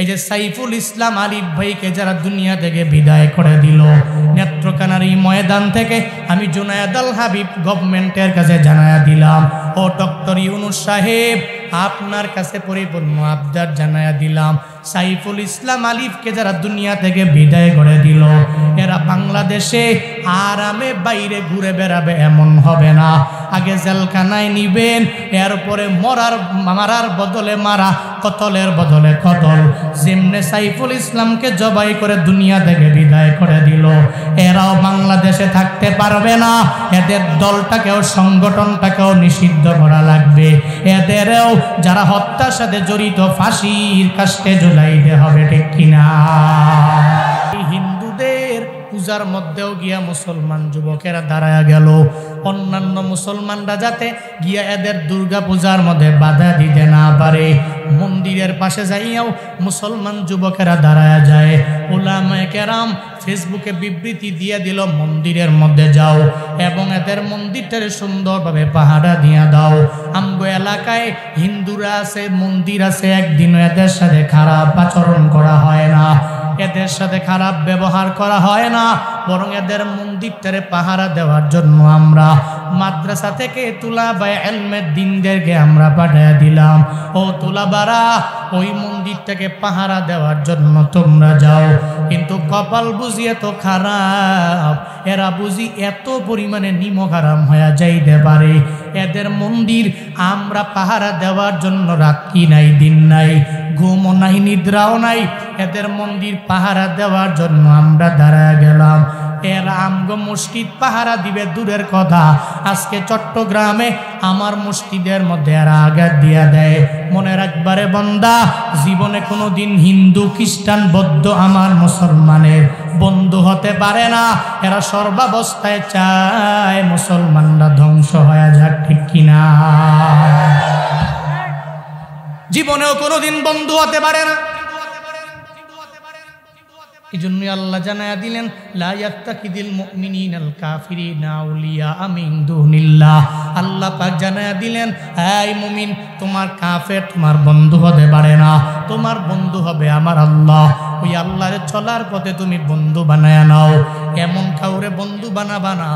এই যে সাইফুল ইসলাম আলিফ ভাইকে যারা দুনিয়া থেকে বিদায় করে দিল, নেত্রকোনার এই ময়দান থেকে আমি জুনায়েদ আল হাবিব গভর্নমেন্টের কাছে জানায়া দিলাম, ও ডক্টর ইউনুস সাহেব আপনার কাছে পরিপূর্ণ আবদার জানায়া দিলাম, সাইফুল ইসলাম আলিফকে যারা দুনিয়া থেকে বিদায় করে দিল, এরা বাংলাদেশে আরামে বাইরে ঘুরে বেড়াবে এমন হবে না। আগে জেলখানায় নিবেন, এরপরে মারার বদলে মারা, কতলের বদলে কতল। যেমনে সাইফুল ইসলামকে জবাই করে দুনিয়া থেকে বিদায় করে দিল, এরাও বাংলাদেশে থাকতে পারবে না। এদের দলটাকেও সংগঠনটাকেও নিষিদ্ধ করা লাগবে। এদেরও যারা হত্যার সাথে জড়িত ফাঁসির কাস্টে ঝুলাইতে হবে, ঠিক কিনা? হিন্দুদের পূজার মধ্যেও গিয়া মুসলমান যুবকেরা দাঁড়ায়া গেল, অন্যান্য মুসলমানরা যাতে গিয়া এদের দুর্গা পূজার মধ্যে বাধা দিতে না পারে, মন্দিরের পাশে যাইয়াও মুসলমান যুবকেরা দাঁড়ায়া যায়। উলামায়ে কেরাম ফেসবুকে বিবৃতি দিয়ে দিল, মন্দিরের মধ্যে যাও এবং এদের মন্দিরটারে সুন্দরভাবে পাহারা দিয়া দাও। আমগো এলাকায় হিন্দুরা আছে, মন্দির আছে, একদিনও এদের সাথে খারাপ আচরণ করা হয় না, এদের সাথে খারাপ ব্যবহার করা হয় না, বরং এদের মন্দিরটারে পাহারা দেওয়ার জন্য আমরা মাদ্রাসা থেকে তুলাবা ইলমের দিনদেরকে আমরা পাঠিয়ে দিলাম, ও তুলাবারা ওই মন্দিরটাকে পাহারা দেওয়ার জন্য তোমরা যাও। কিন্তু কপাল বুঝিয়ে তো খারাপ, এরা বুঝি এত পরিমাণে নিমক হারাম হয়ে যাইতে পারে, এদের মন্দির আমরা পাহারা দেওয়ার জন্য রাত্রি নাই, দিন নাই, ঘুমও নাই, নিদ্রাও নাই, এদের মন্দির পাহারা দেওয়ার জন্য আমরা দাঁড়ায় গেলাম। এরা আমগো মসজিদ পাহারা দিবে দূরের কথা, আজকে চট্টগ্রামে আমার মসজিদের মধ্যে এরা আঘাত দিয়া দেয়। মনে রাখবারে বান্দা, জীবনে কোনোদিন হিন্দু, খ্রিস্টান, বৌদ্ধ আমার মুসলমানের বন্ধু হতে পারে না। এরা সর্বাবস্থায় চায় মুসলমানরা ধ্বংস হয়ে যাক, ঠিক কিনা? জীবনেও কোনোদিন বন্ধু হতে পারে না। এই জন্যই আল্লাহ জানায়া দিলেন, লা ইয়াত্তাকিদিল মুমিনিনাল কাফিরিনা আউলিয়া মিন দুনিল্লাহ। আল্লাহ পাক জানায়া দিলেন, এই মুমিন, তোমার কাফের তোমার বন্ধু হতে পারে না, তোমার বন্ধু হবে আমার আল্লাহ। ওই আল্লাহর চলার পথে তুমি বন্ধু বানায়া নাও। এমন কাউরে বন্ধু বানাবা না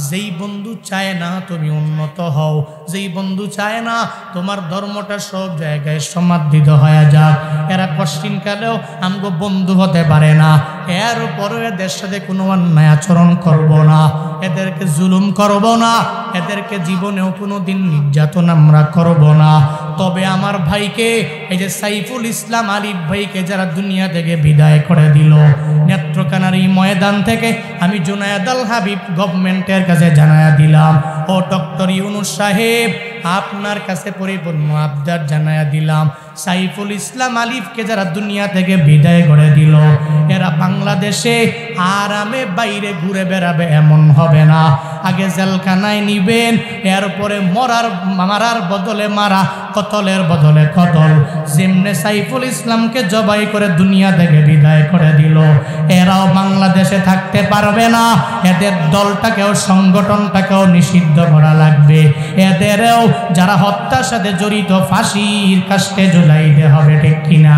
যেই বন্ধু চায় না তুমি উন্নত হও, যেই বন্ধু চায় না তোমার ধর্মটা সব জায়গায় সমাদৃত হয়ে যাক। এরা কষ্টিনকালেও আমগো বন্ধু হতে পারে না, এর উপরও এদের সাথে কোনো অন্যায় আচরণ করব না, এদেরকে জুলুম করব না, এদেরকে জীবনেও কোনো দিন নির্যাতন আমরা করব না। তবে আমার ভাইকে, এই যে সাইফুল ইসলাম আলিফ ভাইকে যারা দুনিয়া থেকে বিদায় করে দিল, নেত্রকোনার এই ময়দান থেকে আমি জুনায়েদ আল হাবিব গভর্নমেন্টের কাছে জানায়া দিলাম, ও ডক্টর ইউনুস সাহেব আপনার কাছে পরিপূর্ণ আবদার জানায়া দিলাম, সাইফুল ইসলাম আলিফকে যারা দুনিয়া থেকে বিদায় করে দিল, এরা বাংলাদেশে আরামে বাইরে ঘুরে বেড়াবে এমন হবে না। আগে জেলখানায় নিবেন, এরপরে মারার বদলে মারা, কতলের বদলে কতল। যেমনে সাইফুল ইসলামকে জবাই করে দুনিয়া থেকে বিদায় করে দিল, এরাও বাংলাদেশে থাকতে পারবে না। এদের দলটাকেও সংগঠনটাকেও নিষিদ্ধ করা লাগবে। এদেরও যারা হত্যার সাথে জড়িত ফাঁসির কাস্টে ঝুলাইতে হবে, ঠিক কিনা?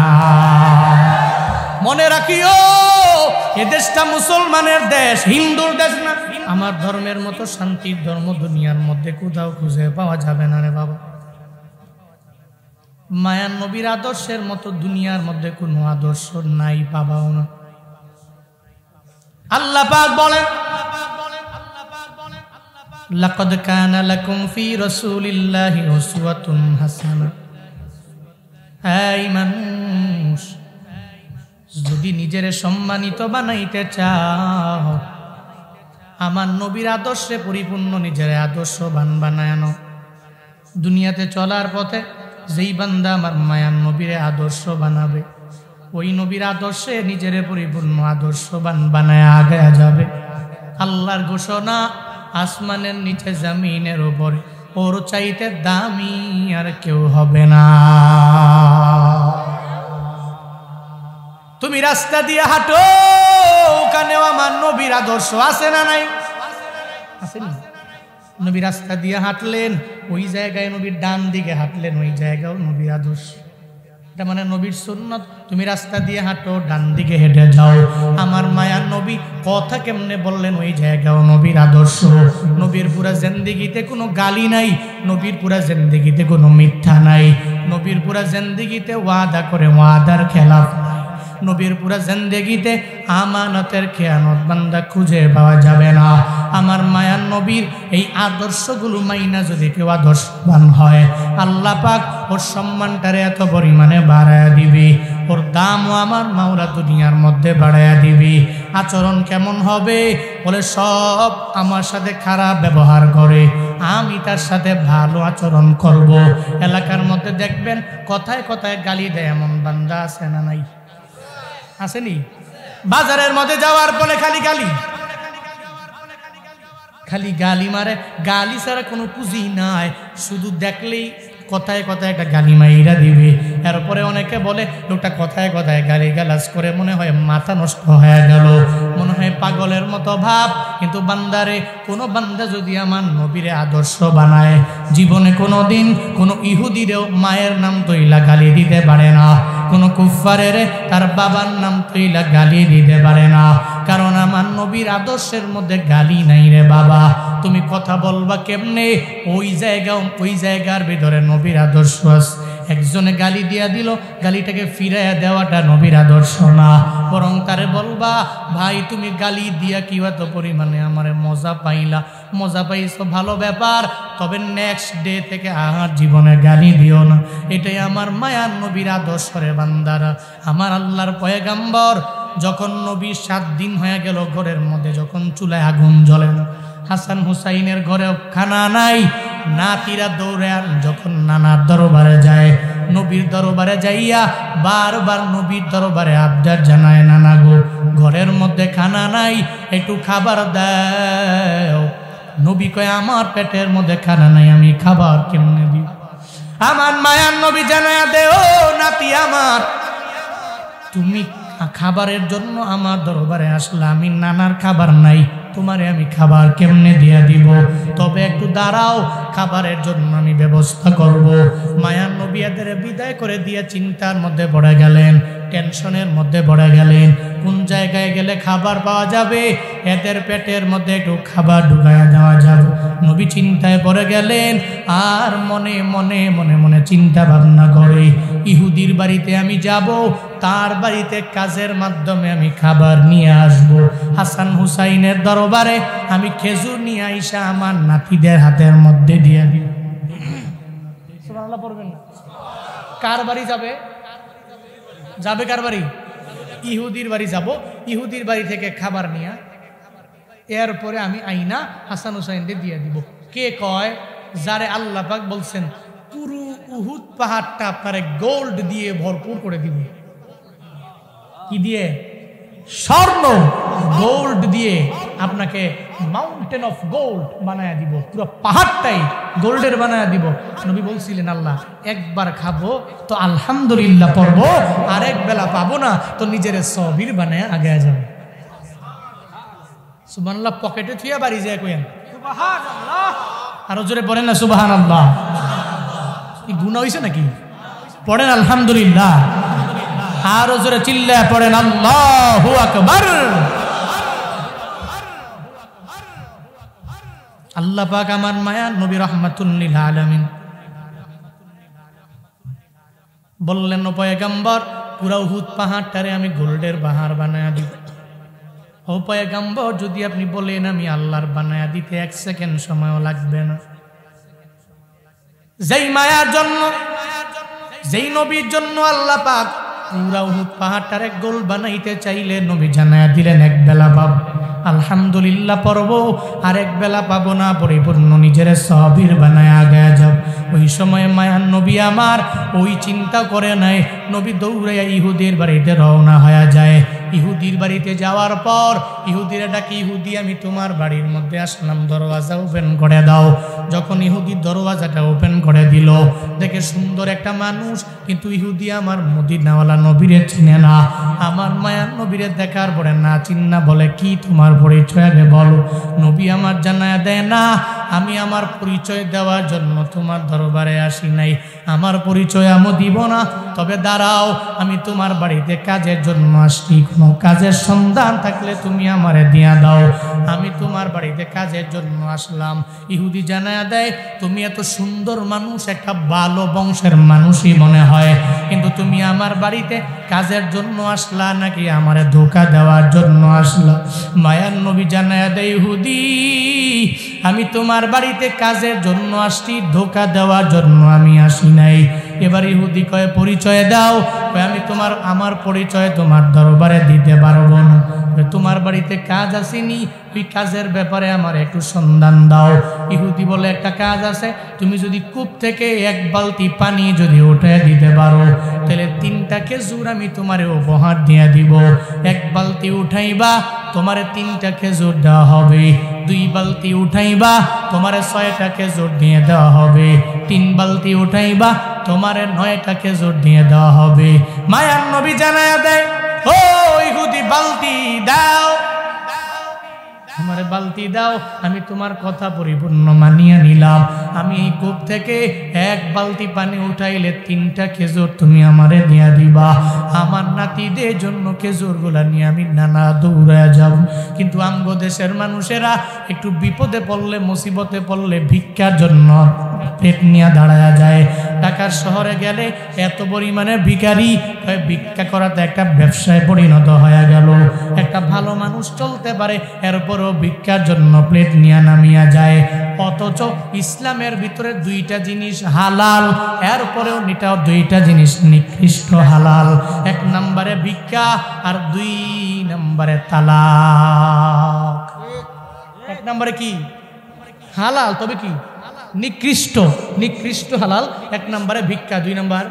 মনে রাখিও, এ দেশটা মুসলমানের দেশ, হিন্দুর দেশ না। আমার ধর্মের মতো শান্তির ধর্ম দুনিয়ার মধ্যে কোথাও খুঁজে পাওয়া যাবে না রে বাবা। মায়ার নবীর আদর্শের মতো দুনিয়ার মধ্যে কোনো আদর্শ নাই, পাবাও না। আল্লাহ পাক বলেন, লাকাদ কানা লাকুম ফি রাসূলিল্লাহি উসওয়াতুন হাসানাহ। এই মানুষ, যদি নিজের সম্মানিত বানাইতে চাও, আমার নবীর আদর্শে পরিপূর্ণ নিজের আদর্শবান বানায় নাও। দুনিয়াতে চলার পথে যেই বান্দা আমার মায়ার নবীর আদর্শ বানাবে, ওই নবীর আদর্শে নিজের পরিপূর্ণ আদর্শবান বানায় আগে যাবে। আল্লাহর ঘোষণা, আসমানের নিচে জমিনের উপরে ওর চাইতে দামি আর কেউ হবে না। তুমি রাস্তা দিয়ে হাঁটো, ওখানেও আমার নবীর আদর্শ আছে না নাই? আছে না? নবী রাস্তা দিয়ে হাঁটলেন, ওই জায়গায় নবীর ডান দিকে হাঁটলেন, ওই জায়গাও নবীর আদর্শ। এটা মানে নবীর সুন্নত। তুমি রাস্তা দিয়ে হাঁটো, ডান দিকে হেঁটে যাও। আমার মায়ার নবী কথা কেমনে বললেন, ওই জায়গাও নবীর আদর্শ। নবীর পুরা জিন্দেগিতে কোনো গালি নাই, নবীর পুরা জিন্দেগিতে কোনো মিথ্যা নাই, নবীর পুরা জিন্দেগিতে ওয়াদা করে ওয়াদার খেলাফ নাই, নবীর পুরা জিন্দেগিতে আমানতের খেয়ানত বান্দা খুঁজে পাওয়া যাবে না। আমার মায়ার নবীর এই আদর্শগুলো মাইনা যদি কেউ আদর্শবান হয়, আল্লাহ পাক ওর সম্মানটারে এত পরিমাণে বাড়ায়া দিবি, ওর দামও আমার মাওলা দুনিয়ার মধ্যে বাড়ায়া দিবি। আচরণ কেমন হবে? বলে সব আমার সাথে খারাপ ব্যবহার করে, আমি তার সাথে ভালো আচরণ করব। এলাকার মধ্যে দেখবেন কথায় কথায় গালি দেয় এমন বান্দা আছে না নাই? আসেনি? বাজারের মধ্যে যাওয়ার পরে খালি গালি, খালি গালি মারে, গালি ছাড়া কোনো পুঁজি নাই, শুধু দেখলেই কথায় কথায় একটা গালি মাইরা দিবে। এরপরে অনেকে বলে লোকটা কথায় কথায় গালি গালাজ করে, মনে হয় মাথা নষ্ট হয়ে গেল, মনে হয় পাগলের মতো ভাব। কিন্তু বান্দারে, কোনো বান্দা যদি আমার নবীরে আদর্শ বানায়, জীবনে কোনো দিন কোনো ইহুদিরেও মায়ের নাম তৈলা গালি দিতে পারে না, কোনো কুফফারের তার বাবার নাম তৈলা গালি দিতে পারে না। কারণ আমার নবীর আদর্শের মধ্যে গালি নাই রে বাবা। তুমি কথা বলবা কেমনে? ওই জায়গার ভিতরে নবীর আদর্শ আছে। একজনে গালি দিয়া দিল, গালিটাকে ফিরাইয়া দেওয়াটা নবীর আদর্শ না, বরং তারে বলবা, ভাই তুমি গালি দিয়া কি এত পরিমাণে আমারে মজা পাইলা? মজা পাইছো ভালো ব্যাপার, তবে নেক্সট ডে থেকে আর জীবনে গালি দিও না। এটাই আমার মায়ার নবীর আদর্শ রে বান্দারা। আমার আল্লাহর পয়গাম্বর যখন নবী 7 দিন হয়ে গেল ঘরের মধ্যে যখন চুলায় আগুন জ্বলে না, হাসান হুসাইনের ঘরে খানা নাই, নাতিরা দৌড়ে যখন নানার দরবারে যায়, নবীর দরবারে যাইয়া বারবার নবীর দরবারে আবদার জানায়, নানা গো ঘরের মধ্যে খানা নাই, একটু খাবার দাও। নবী কয় আমার পেটের মধ্যে খানা নাই, আমি খাবার কেমনে দিব? আমার মায়ার নবী জানায়া দে, ও নাতি আমার, তুমি খাবারের জন্য আমার দরবারে আসলে, আমি নানার খাবার নাই, তোমারে আমি খাবার কেমনে দিয়া দিব? তবে একটু দাঁড়াও, খাবারের জন্য আমি ব্যবস্থা করব। মায়ার নবী এদের বিদায় করে দিয়ে চিন্তার মধ্যে পড়ে গেলেন, টেনশনের মধ্যে পড়ে গেলেন, কোন জায়গায় গেলে খাবার পাওয়া যাবে, এদের পেটের মধ্যে একটু খাবার ঢুকায়া দেওয়া যাবে। নবী চিন্তায় পড়ে গেলেন, আর মনে মনে মনে মনে চিন্তা ভাবনা করে, ইহুদির বাড়িতে আমি যাব, তার বাড়িতে কাজের মাধ্যমে আমি খাবার নিয়ে আসব। হাসান হুসাইনের দরবারে আমি খেজুর নিয়ে আইসা আমার নাতিদের হাতের মধ্যে দিয়ে দিব। সুবহানাল্লাহ পড়বেন না? কার বাড়ি যাবে? যাবে কার বাড়ি? ইহুদির বাড়ি যাব, ইহুদির বাড়ি থেকে খাবার নিয়ে এরপরে আমি আইনা হাসান হুসাইনদের দিয়ে দিব। কে কয়? যারে আল্লাহ পাক বলছেন পুরো উহুদ পাহাড়টা আপনারে গোল্ড দিয়ে ভরপুর করে দিব। কি দিয়ে? স্বর্ণ, গোল্ড দিয়ে আপনাকে মাউন্টেন অফ গোল্ড বানায়া দিব, পুরো পাহাড়টাই গোল্ডের বানায়া দিব। নবী বলছিলেন, আল্লাহ একবার খাবো তো আলহামদুলিল্লাহ পড়বো, আরেক বেলা পাবো না তো নিজের সবির বানায় আগে যাবে। সুবহানাল্লাহ পকেটে থুইয়া বাড়ি যায় কইেন সুবহানাল্লাহ, আরো জোরে পড়েন না সুবহানাল্লাহ। কি গুনাহ হইছে নাকি? পড়েন আলহামদুলিল্লাহ, আরো জোরে চিল্লায়া পড়েন আল্লাহু আকবার। আল্লাহ পাক আমার মায়া নবী রাহমাতুল লিল আলামিন বললেন, ও পয়গম্বর পুরা উহুদ পাহাড়টারে আমি গোল্ডের পাহাড় বানায়া দিব। ও পয়গম্বর যদি আপনি বলেন আমি আল্লাহর বানায়া দিতে 1 সেকেন্ড সময়ও লাগবে না। যেই মায়ার জন্য, যেই নবীর জন্য আল্লাহ পাক পুরা উহুদ পাহাড়টারে গোল বানাইতে চাইলে নবী জানায়া দিলেন, এক বেলা পাবো আলহামদুলিল্লাহ পড়বো, আরেক বেলা পাবো না, পরিপূর্ণ নিজের সাবির বানায় আগে যাব। ওই সময় মায়ার নবী আমার ওই চিন্তা করে নাই, নবী দৌড়াইয়া ইহুদির বাড়িতে রওনা হয়ে যায়। ইহুদির বাড়িতে যাওয়ার পর ইহুদিরা ডাকি, ইহুদি আমি তোমার বাড়ির মধ্যে আসলাম, দরওয়াজা ওপেন করে দাও। যখন ইহুদির দরওয়াজাটা ওপেন করে দিল, দেখে সুন্দর একটা মানুষ, কিন্তু ইহুদি আমার মদিনাওয়ালা নবীরে চিনে না। আমার মায়ার নবীরে দেখার পরে না চিন্না বলে, কি তোমার পরিচয় আগে বলো। নবী আমার জানায়া দেয় না, আমি আমার পরিচয় দেওয়ার জন্য তোমার দরবারে আসি নাই, আমার পরিচয় আমি দিব না, তবে দাঁড়াও, আমি তোমার বাড়িতে কাজের জন্য আসছি, কোনো কাজের সন্ধান থাকলে তুমি আমারে দিয়া দাও, আমি তোমার বাড়িতে কাজের জন্য আসলাম। ইহুদি জানায়া দেয়, তুমি এত সুন্দর মানুষ, একটা ভালো বংশের মানুষই মনে হয়, কিন্তু তুমি আমার বাড়িতে কাজের জন্য আসলা নাকি আমারে ধোঁকা দেওয়ার জন্য আসলা? মায়ার নবী জানায়া দেয়, ইহুদি আমি তোমার বাড়িতে কাজের জন্য আসছি, ধোঁকা দেওয়ার জন্য আমি আসি নাই। এবার ইহুদি কয়, পরিচয় দাও। আমি আমার পরিচয় তোমার দরবারে দিতে পারবো না, তোমার বাড়িতে কাজ আসেনি, ওই কাজের ব্যাপারে আমার একটু সন্ধান দাও। ইহুদি বলে, একটা কাজ আছে, তুমি যদি কূপ থেকে এক বালতি পানি যদি উঠে দিতে পারো, তাহলে 3টা খেজুর আমি তোমারে উপহার দিয়ে দিব। এক বালতি উঠাইবা, তোমারে 3টা খেজুর দেওয়া হবে। 2 বালতি উঠাইবা, তোমারে 6টা খেজুর দিয়ে দেওয়া হবে। 3 বালতি উঠাইবা, তোমারে 9টা খেজুর দিয়ে দেওয়া হবে। মায়ার নবী জানায়া দেয়, ও ইহুদি বালতি দাও, আমারে বালতি দাও, আমি তোমার কথা পরিপূর্ণ মানিয়ে নিলাম। আমি এই কূপ থেকে এক বালতি পানি উঠাইলে 3টা খেজুর তুমি আমারে দিয়া দিবা। আমার নাতিদের জন্য খেজুরগুলা নিয়ে আমি নানা দৌড়ায় যাব। কিন্তু আমগো দেশের মানুষেরা একটু বিপদে পড়লে, মুসিবতে পড়লে ভিক্ষার জন্য পেট নিয়ে দাঁড়ায়া যায়। ঢাকার শহরে গেলে এত পরিমাণে ভিখারি, ভিক্ষা করাতে একটা ব্যবসায় পরিণত হয়ে গেল। একটা ভালো মানুষ চলতে পারে, এরপরও ভিক্ষার জন্য প্লেট নিয়ে নামিয়া যায়। অথচ ইসলামের ভিতরে 2টা জিনিস হালাল, এরপরেও এটাও 2টা জিনিস নিকৃষ্ট হালাল। 1 নম্বরে ভিক্ষা আর 2 নম্বরে তালাক। 1 নম্বরে কি হালাল, তবে কি নিকৃষ্ট, নিকৃষ্ট হালাল। 1 নম্বরে ভিক্ষা, 2 নম্বর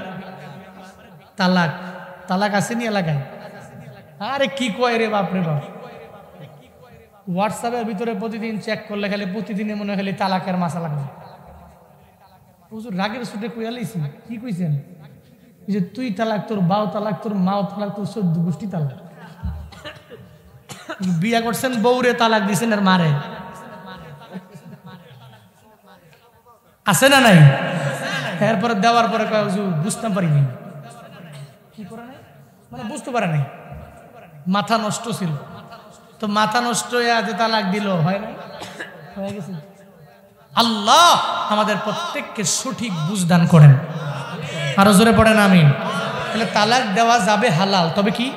তালাক। তালাক আসেনি এলাকায়? আরে কি কয় রে বাপ রে বাপ, হোয়াটসঅ্যাপের ভিতরে প্রতিদিন চেক করলে খালি প্রতিদিনে মনে খালি তালাকের মাসা লাগবে। হুজুর রাগের ছুটে কইয়ালিছি, কি কইছেন? যে তুই তালাক, তোর বাও তালাক, তোর মাও তালাক, তোর 14 গোষ্ঠী তালাক। বিয়া করছেন বউরে তালাক দিছেন আর মারে, আছে না নাই? এরপরে দেওয়ার পরে কয় হুজুর বুঝতে পারিনি, কি করে নাই মানে বুঝতে পারে নাই, মাথা নষ্ট ছিল। তো মাথা নষ্ট হয়ে আজ তালাক দিল, হয় না? হয়ে গেছে। আল্লাহ আমাদের প্রত্যেককে সঠিক বুঝদান করেন, আরো জোরে পড়েন আমিন। তাহলে তালাক দেওয়া যাবে হালাল, তবে কি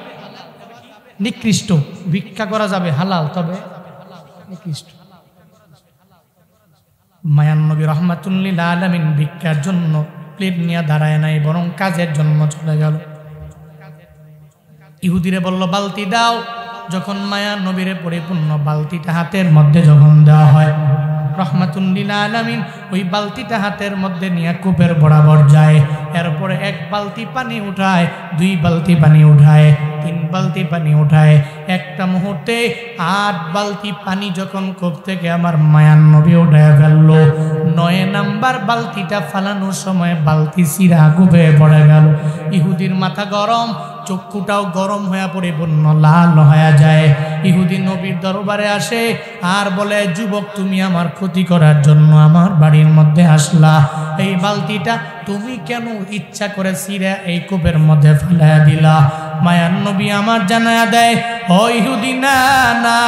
নিকৃষ্ট। ভিক্ষা করা যাবে হালাল, তবে নিকৃষ্ট। মায়ান নবী রহমাতুল্লিল আলামিন ভিক্ষার জন্য প্লেট নিয়ে দাঁড়ায় নাই, বরং কাজের জন্য চলে গেল। ইহুদিরে বলল, বালতি দাও। যখন মায়ান নবীরে পরিপূর্ণ বালতিটা হাতের মধ্যে যখন দেওয়া হয়, রহমাতুল্লিল আলামিন ওই বালতিটা হাতের মধ্যে নিয়ে কূপের বরাবর যায়। এরপরে 1 বালতি পানি উঠায়, 2 বালতি পানি উঠায়, 3 বালতি পানি উঠায়। একটা মুহূর্তে 8 বালতি পানি যখন কূপ থেকে আমার মায়ান নবী উঠায় ফেলল, 9 নাম্বার বালতিটা ফালানোর সময় বালতি চিরা কূপে পড়ে গেল। ইহুদির মাথা গরম, চক্ষুটাও গরম হয়ে পরিপূর্ণ লাল হয়ে যায়। ইহুদি নবীর দরবারে আসে আর বলে, যুবক তুমি আমার ক্ষতি করার জন্য আমার বাড়ির মধ্যে আসলা, এই বালতিটা তুমি কেন ইচ্ছা করে ছিঁড়ে এই কূপের মধ্যে ফেলাইয়া দিলা? মায়ান নবী আমার জানায়া দেয়, ও ইহুদি না না,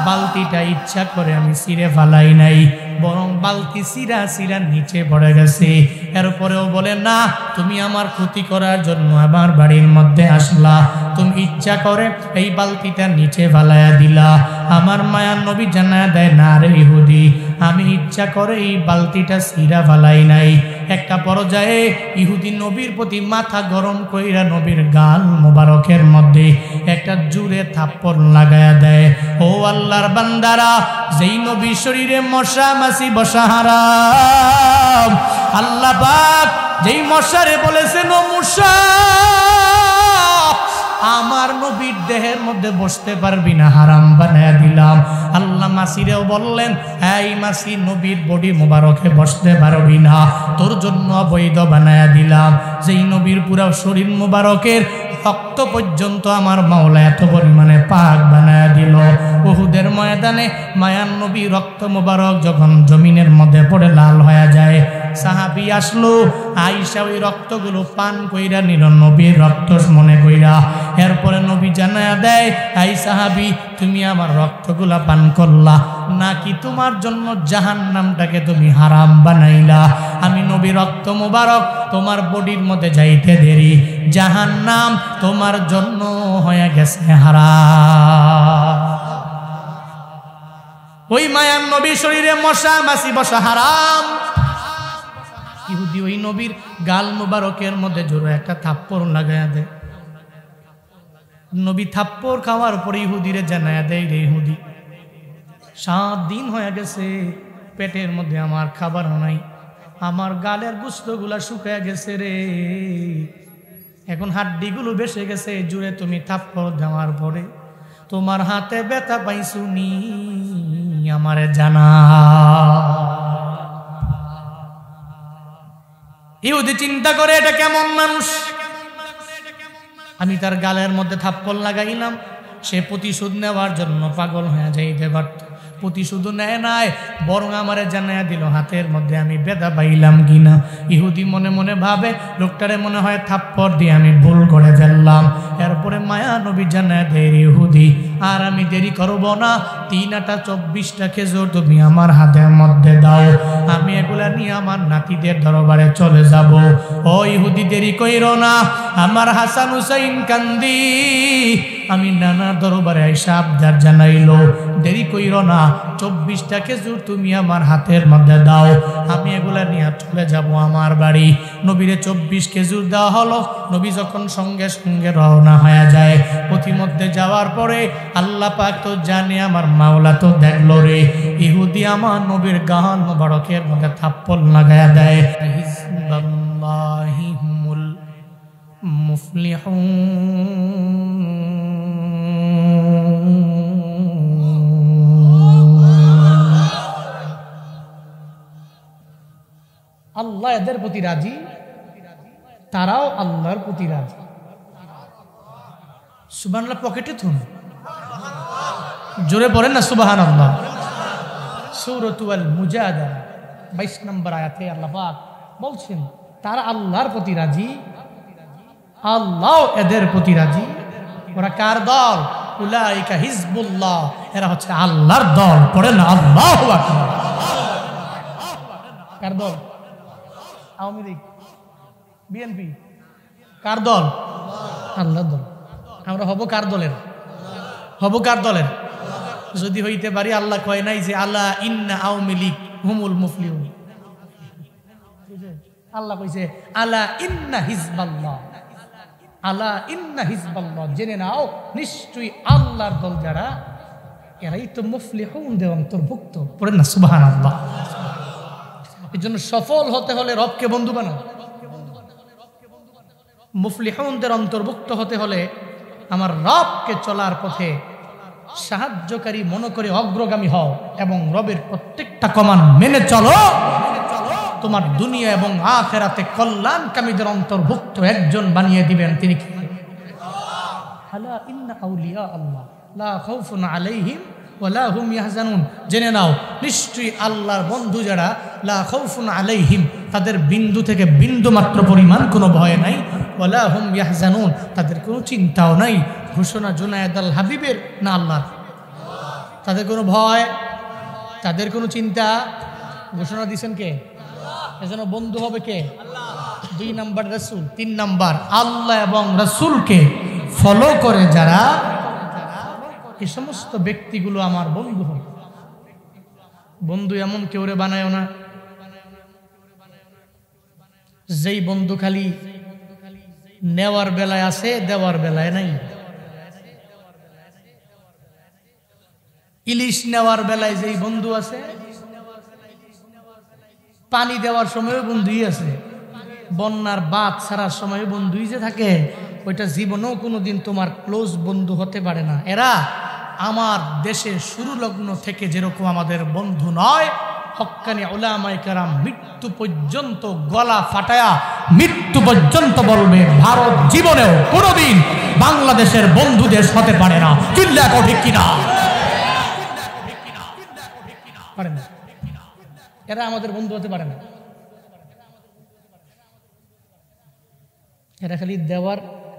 বালতিটা ইচ্ছা করে আমি ছিঁড়ে ফেলাই নাই, বরং বালতি চিরা চিরা নিচে পড়ে গেছে। এরপরেও বলে, না তুমি আমার ক্ষতি করার জন্য আমার বাড়ির মধ্যে আসলা, তুমি ইচ্ছা করে এই বালতিটা নিচে ফেলাইয়া দিলা। আমার মায়ার নবী জানায়া দেয়, না রে ইহুদি, আমি ইচ্ছা করে এই বালতিটা চিরা ফেলাই নাই। একটা পর্যায়ে ইহুদি নবীর প্রতি মাথা গরম কইরা নবীর গাল মোবারকের মধ্যে একটা জুড়ে থাপ্পড় লাগায়া দেয়। ও আল্লাহর বান্দারা, যেই নবীর শরীরে মশা মাছি বসা হারাম, আল্লাহ পাক যেই মশারে বলেছেন ও মশা আমার নবীর দেহের মধ্যে বসতে পারবি না, হারাম বানায়া দিলাম। আল্লাহ মাসিরেও বললেন, এই মাসি নবীর বডি মোবারকে বসতে পারবি না, তোর জন্য অবৈধ বানায়া দিলাম। যেই নবীর পুরা শরীর মোবারকের রক্ত পর্যন্ত আমার মাওলা এত পরিমাণে পাক বানায় দিল। উহুদের ময়দানে মায়ার নবী রক্ত মোবারক যখন জমিনের মধ্যে পড়ে লাল হয়ে যায়, সাহাবী আসলো, আয়েশা ওই রক্তগুলো পান কইরা নিল নবীর রক্ত মনে কইরা। এরপরে নবী জানায়া দেয়, এই সাহাবী তুমি আমার রক্তগুলা পান করলা নাকি তোমার জন্য জাহান্নামটাকে তুমি হারাম বানাইলা? আমি নবী রক্ত মোবারক তোমার বডির মধ্যে যাইতে দেরি, জাহান্নাম তোমার জন্য হয়ে গেছে হারাম। ওই মায়ার নবী শরীরে মশা মাছি বসা হারাম। ইহুদি ওই নবীর গাল মুবারকের মধ্যে জোরে একটা থাপ্পড় লাগায়া দেয়। নবী থাপ্পড় খাওয়ার পরে ইহুদিরে জানায়া দেয়, রে ইহুদি 7 দিন হয়ে গেছে পেটের মধ্যে আমার খাবার নাই, আমার গালের গোশতগুলা শুকায় গেছে রে, এখন হাড্ডিগুলো বেসে গেছে, জুড়ে তুমি থাপ্পড় দেওয়ার পরে তোমার হাতে ব্যথা পাইছুনি আমারে জানা। ইহুদি চিন্তা করে এটা কেমন মানুষ, আমি তার গালের মধ্যে থাপ্পড় লাগাইলাম, সে প্রতিশোধ নেওয়ার জন্য পাগল হয়ে যাইতে পারত, প্রতিশোধ নেয় নাই, বরং আমারে জানাইয়া দিল হাতের মধ্যে আমি ব্যথা পাইলাম কিনা। ইহুদি মনে মনে ভাবে লোকটারে মনে হয় থাপ্পড় দিয়ে আমি ভুল করে ফেললাম। এরপরে মায়া নবী জানায় দেয়, ইহুদি আর আমি দেরি করব না, 3 আটা 24টা খেজুর তুমি আমার হাতের মধ্যে দাও, আমি এগুলা নিয়ে আমার নাতিদের দরবারে চলে যাব। ও ইহুদি দেরি কইরো না, আমার হাসান হুসাইন কান্দি আমি নানা দরবারে আইসা আবদার জানাইলো, দেরি কইরো না, 24টা খেজুর তুমি আমার হাতের মধ্যে দাও, আমি এগুলা নিয়ে চলে যাব আমার বাড়ি। নবীরে 24 খেজুর দেওয়া হলো। নবী যখন সঙ্গে সঙ্গে রওনা হয়ে যায়, পথিমধ্যে যাওয়ার পরে আল্লাহ পাক তো জানে, আমার মাওলা তো দেখলো রে, ইহুদি আমার নবীর গাল মোবারকের মধ্যে থাপ্পড় লাগায়া দেয়। হিজবাল্লাহি হুমুল মুফলিহুন, আল্লাহ এদের প্রতি রাজি, তারাও আল্লাহর প্রতি রাজি। সুবহানাল্লাহ পকেটে থুন, জোরে পড়েন না সুবহানাল্লাহ। সূরাতুল মুজাদালা 22 নম্বর আয়াতে আল্লাহ পাক বলছেন তারা আল্লাহর প্রতি রাজি, আল্লাহ এদের প্রতি রাজি। ওরা কার দল? উলাইকা হিজবুল্লাহ, এরা হচ্ছে আল্লাহর দল। পড়েন না আল্লাহু আকবার। কার দল? আওয়ামী লীগ, বিএনপি, কার দল? আল্লাহর দল। আমরা হব কার দলের? হব কার দলের? যদি হইতে পারি, আল্লাহ কয় নাই যে আলা ইন্না আওয়ামী লীগ হুমুল মুফলিহুন, আল্লাহ কইছে আলা ইন্না হিজবাল্লাহ, আলা ইন্না হিজবাল্লাহ, জেনে নাও নিশ্চয়ই আল্লাহর দল যারা, এরাই তো মুফলিহুনদের অন্তর্ভুক্ত। পড়েন না সুবহানাল্লাহ। এই জন্য সফল হতে হলে রবকে বন্ধু বানাও, মুফলিহুনদের অন্তর্ভুক্ত হতে হলে আমার রবকে চলার পথে সাহায্যকারী মনে করে অগ্রগামী হও এবং রবের প্রত্যেকটা কমান্ড মেনে চলো। তোমার দুনিয়া এবং আখিরাতে কল্যাণকামীদের অন্তর্ভুক্ত একজন বানিয়ে দিবেন। তিনি কি? আলা ইন্না আউলিয়া আল্লাহ লা খাউফুন আলাইহিম ওয়ালা হুম ইয়াহজানুন। জেনে নাও নিশ্চয়ই আল্লাহর বন্ধু যারা, লা খাউফুন আলাইহিম, তাদের বিন্দু থেকে বিন্দু মাত্র পরিমাণ কোনো ভয় নাই, ওয়ালা হুম ইয়াহজানুন, তাদের কোনো চিন্তাও নাই। ঘোষণা জুনায়েদ আল হাবিবের না আল্লাহর? তাদের কোনো ভয়, তাদের কোনো চিন্তা, ঘোষণা দিয়েছেন কে? এজন্য বন্ধু হবে কে? 2 নাম্বার রাসূল, 3 নাম্বার আল্লাহ এবং রাসূলকে ফলো করে যারা, এই সমস্ত ব্যক্তিগুলো আমার বন্ধু হবে। বন্ধু এমন কেউ রে বানায় না যেই বন্ধু খালি নেওয়ার বেলায় আছে, দেওয়ার বেলায় নাই। ইলিশ নেওয়ার বেলায় যেই বন্ধু আছে, পানি দেওয়ার সময়ও বন্ধুই আছে, বন্যার বাদ ছাড়ার সময় বন্ধুই যে থাকে, ওইটা জীবনেও কোনোদিন তোমার ক্লোজ বন্ধু হতে পারে না। এরা আমার দেশে শুরু লগ্ন থেকে যেরকম আমাদের বন্ধু নয়, হক্কানি উলামায়ে কেরাম মৃত্যু পর্যন্ত গলা ফাটায়া মৃত্যু পর্যন্ত বলবে ভারত জীবনেও কোনোদিন বাংলাদেশের বন্ধু দেশ হতে পারে না। চিল্লা কও ঠিক কিনা? পারে না, এরা আমাদের বন্ধু হতে পারে না। এরা খালি দেওয়ার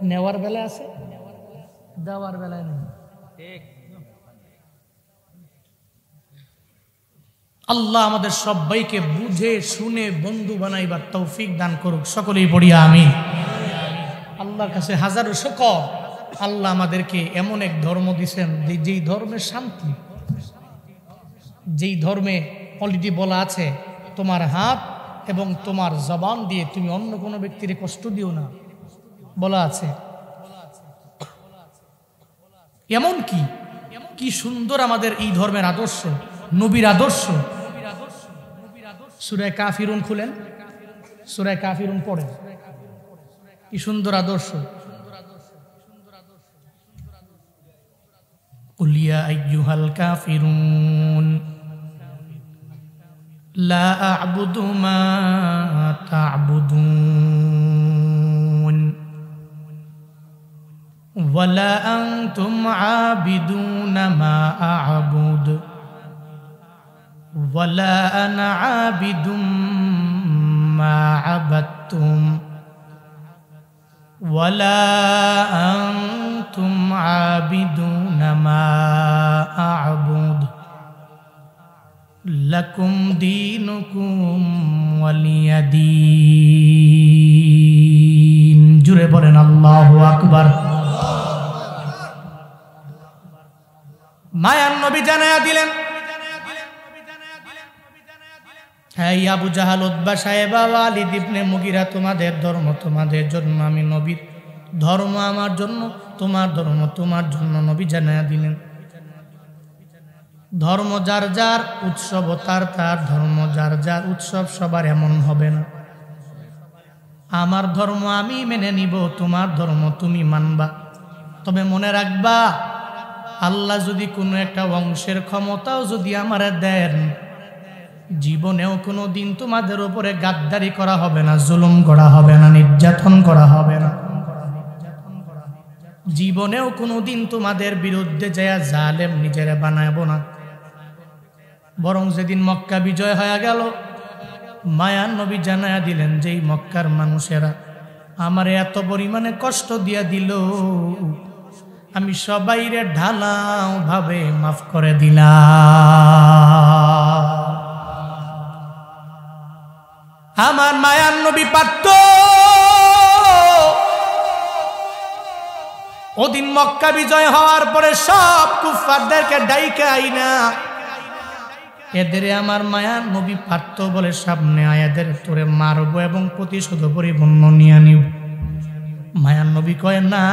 নেওয়ার বেলা আছে, দেওয়ার বেলায় নেই। আল্লাহ আমাদের সবাইকে বুঝে শুনে বন্ধু বানাইবার তৌফিক দান করুক। সকলেই পড়িয়া আমিন। আল্লাহর কাছে হাজারো শুকর, আল্লাহ আমাদেরকে এমন এক ধর্ম দিয়েছেন যেই ধর্মের শান্তি, যেই ধর্মে অলরেডি বলা আছে তোমার হাত এবং তোমার জবান দিয়ে তুমি অন্য কোনো ব্যক্তির কষ্ট দিও না, বলা আছে। এমন কি সুন্দর আমাদের এই ধর্মের আদর্শ, নবীর আদর্শ। সূরা কাফিরুন খুলেন, সূরা কাফিরুন পড়েন, কি সুন্দর আদর্শ। কুল ইয়া আইয়ুহাল কাফিরুন লা আ'বুদু মা তা'বুদুন ওয়ালা আনতুম আবিদুনা মা আ'বুদু ওয়ালা আনা আবিদুম মা আবাদতুম ওয়ালা আনতুম আবিদুনা মা আ'বুদু লাকুম দীনুকুম ওয়ালিয়া দীন। জুড়ে বলেন আল্লাহু আকবার। মায়ান নবী জানায়া দিলেন, এই আবু জাহাল, উতবা, সাইবা, ওয়ালিদ ইবনে মুগিরা, তোমাদের ধর্ম তোমাদের জন্য, আমি নবীর ধর্ম আমার জন্য, তোমার ধর্ম তোমার জন্য। নবী জানায়া দিলেন ধর্ম যার যার, উৎসব তার তার, ধর্ম যার যার, উৎসব সবার এমন হবে না। আমার ধর্ম আমি মেনে নিব, তোমার ধর্ম তুমি মানবা। তবে মনে রাখবা, আল্লাহ যদি কোনো একটা অংশের ক্ষমতাও যদি আমারে দেন, জীবনেও কোনো দিন তোমাদের উপরে গাদ্দারি করা হবে না, জুলুম করা হবে না, নির্যাতন করা হবে না। জীবনেও কোনো দিন তোমাদের বিরুদ্ধে যায় জালেম নিজেরা বানাবো না। বরং যেদিন মক্কা বিজয় হয়ে গেল, মায়ান নবী জানায়া দিলেন যে এই মক্কার মানুষেরা আমারে এত পরিমাণে কষ্ট দিয়া দিল, আমি সবাইরে ঢালাও ভাবে মাফ করে দিলাম। আমার মায়ান নবী পারত ওদিন মক্কা বিজয় হওয়ার পরে সব কুফফারদেরকে ডাইকা আইনা এদের আমার মায়ান নবী পারত বলে সামনে আয়াদের তোরে মারবো এবং প্রতিশোধ পরিপূর্ণ নিয়ে নিব। মায়ান নবী কয় না,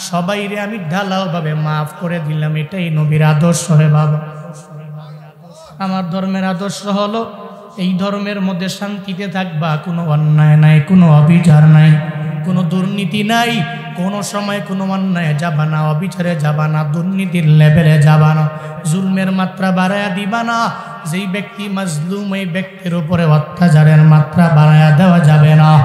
সবাইরে আমি ঢালাও ভাবে মাফ করে দিলাম। এটাই নবীর আদর্শ রে বাবা। আমার ধর্মের আদর্শ হলো এই ধর্মের মধ্যে শান্তিতে থাকবা, কোনো অন্যায় নাই, কোনো অবিচার নাই, কোনো দুর্নীতি নাই, কোনো সময় কোনো অন্যায় যাবা না, অবিচারে যাবা না, দুর্নীতির লেভেলে যাবা না, জুলমের মাত্রা বাড়ায়া দিবা না। যেই ব্যক্তি মাজলুম, এই ব্যক্তির উপরে অত্যাচারের মাত্রা বাড়ায়া দেওয়া যাবে না।